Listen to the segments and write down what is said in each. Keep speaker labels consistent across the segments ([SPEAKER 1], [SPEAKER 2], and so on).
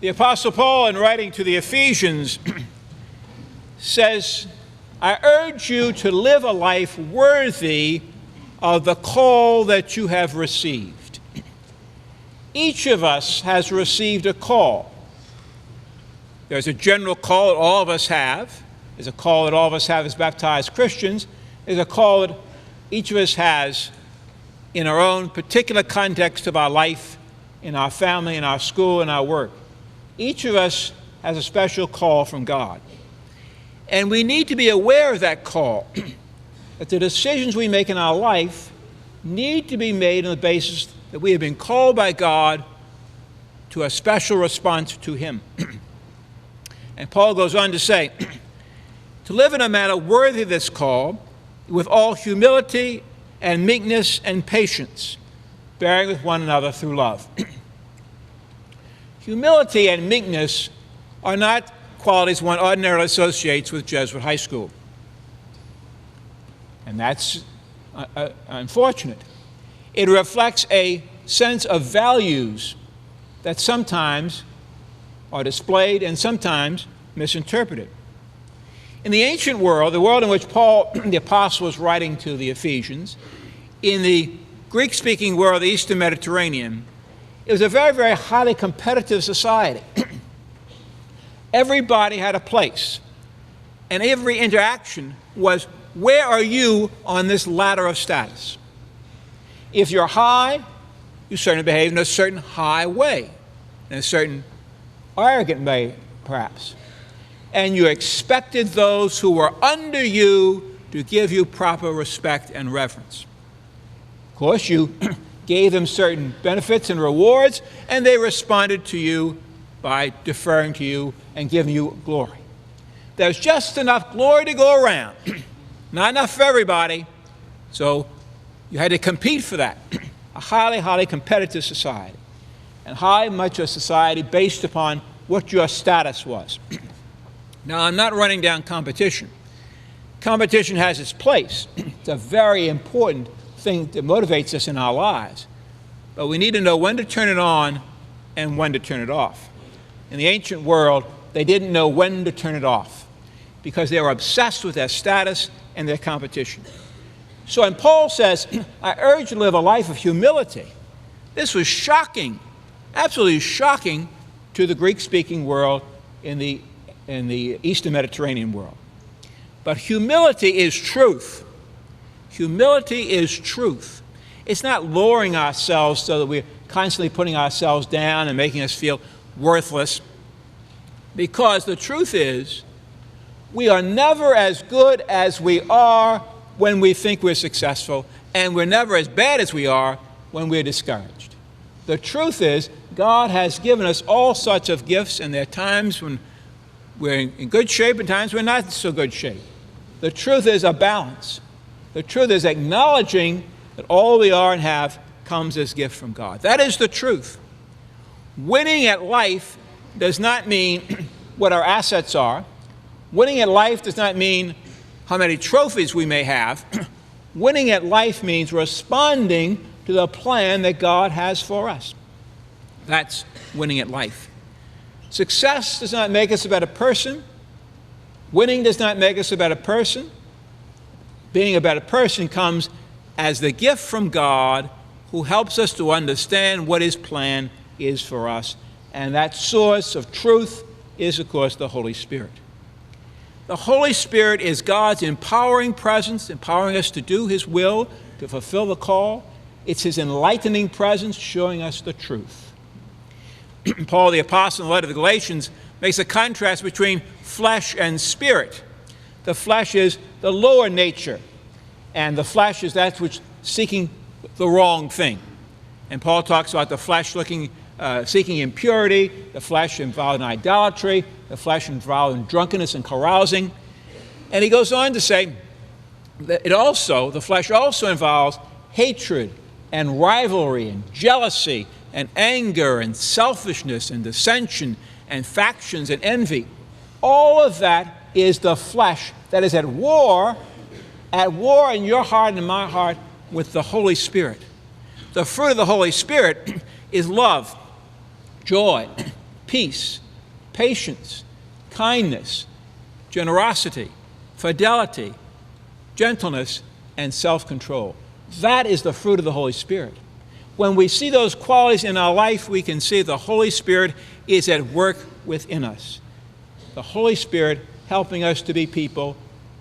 [SPEAKER 1] The Apostle Paul, in writing to the Ephesians, says, I urge you to live a life worthy of the call that you have received. Each of us has received a call. There's a general call that all of us have. There's a call that all of us have as baptized Christians. There's a call that each of us has in our own particular context of our life, in our family, in our school, in our work. Each of us has a special call from God. And we need to be aware of that call, that the decisions we make in our life need to be made on the basis that we have been called by God to a special response to Him. And Paul goes on to say, to live in a manner worthy of this call, with all humility and meekness and patience, bearing with one another through love. Humility and meekness are not qualities one ordinarily associates with Jesuit high school. And that's unfortunate. It reflects a sense of values that sometimes are displayed and sometimes misinterpreted. In the ancient world, the world in which Paul, the apostle, was writing to the Ephesians, in the Greek-speaking world of the Eastern Mediterranean, it was a very, very highly competitive society. Everybody had a place, and every interaction was, where are you on this ladder of status? If you're high, you certainly behave in a certain high way, in a certain arrogant way, perhaps. And you expected those who were under you to give you proper respect and reverence. Of course, you gave them certain benefits and rewards, and they responded to you by deferring to you and giving you glory. There's just enough glory to go around, not enough for everybody, so you had to compete for that. A highly, highly competitive society, and much a society based upon what your status was. Now, I'm not running down competition. Competition has its place. It's a very important thing that motivates us in our lives. But we need to know when to turn it on and when to turn it off. In the ancient world, they didn't know when to turn it off because they were obsessed with their status and their competition. So when Paul says, I urge you to live a life of humility, this was shocking, absolutely shocking to the Greek-speaking world in the Eastern Mediterranean world. But humility is truth. Humility is truth. It's not lowering ourselves so that we're constantly putting ourselves down and making us feel worthless. Because the truth is, we are never as good as we are when we think we're successful, and we're never as bad as we are when we're discouraged. The truth is, God has given us all sorts of gifts, and there are times when we're in good shape and times we're not in so good shape. The truth is a balance. The truth is acknowledging that all we are and have comes as gift from God. That is the truth. Winning at life does not mean what our assets are. Winning at life does not mean how many trophies we may have. Winning at life means responding to the plan that God has for us. That's winning at life. Success does not make us a better person. Winning does not make us a better person. Being a better person comes as the gift from God who helps us to understand what His plan is for us. And that source of truth is, of course, the Holy Spirit. The Holy Spirit is God's empowering presence, empowering us to do His will, to fulfill the call. It's His enlightening presence showing us the truth. Paul the Apostle in the letter to the Galatians makes a contrast between flesh and spirit. The flesh is the lower nature, and the flesh is that which seeking the wrong thing. And Paul talks about the flesh seeking impurity, the flesh involved in idolatry, the flesh involved in drunkenness and carousing. And he goes on to say that the flesh also involves hatred and rivalry and jealousy and anger and selfishness and dissension and factions and envy. All of that is the flesh that is at war in your heart and in my heart with the Holy Spirit. The fruit of the Holy Spirit is love, joy, peace, patience, kindness, generosity, fidelity, gentleness, and self-control. That is the fruit of the Holy Spirit. When we see those qualities in our life, we can see the Holy Spirit is at work within us. The Holy Spirit helping us to be people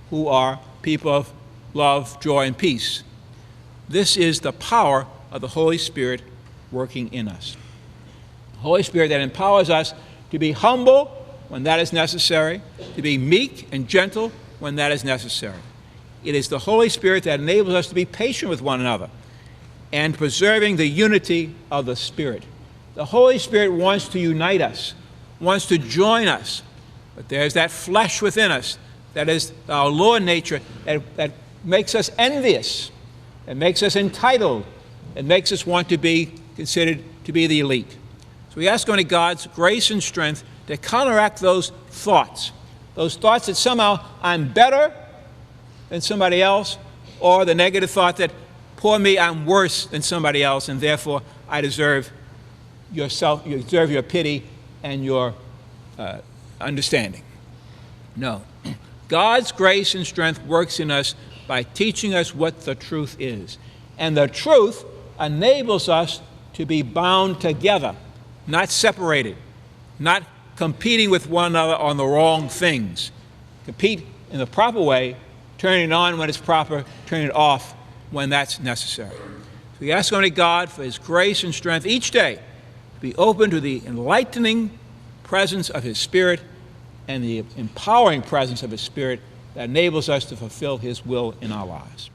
[SPEAKER 1] who are people of love, joy, and peace. This is the power of the Holy Spirit working in us. The Holy Spirit that empowers us to be humble when that is necessary, to be meek and gentle when that is necessary. It is the Holy Spirit that enables us to be patient with one another and preserving the unity of the Spirit. The Holy Spirit wants to unite us, wants to join us, but there's that flesh within us that is our lower nature that makes us envious, that makes us entitled, that makes us want to be considered to be the elite. So we ask only God's grace and strength to counteract those thoughts that somehow I'm better than somebody else, or the negative thought that, poor me, I'm worse than somebody else, and therefore I deserve you deserve your pity and your understanding. No. God's grace and strength works in us by teaching us what the truth is. And the truth enables us to be bound together, not separated, not competing with one another on the wrong things. Compete in the proper way, turning it on when it's proper, turning it off when that's necessary. So we ask only God for His grace and strength each day to be open to the enlightening presence of His Spirit and the empowering presence of His Spirit that enables us to fulfill His will in our lives.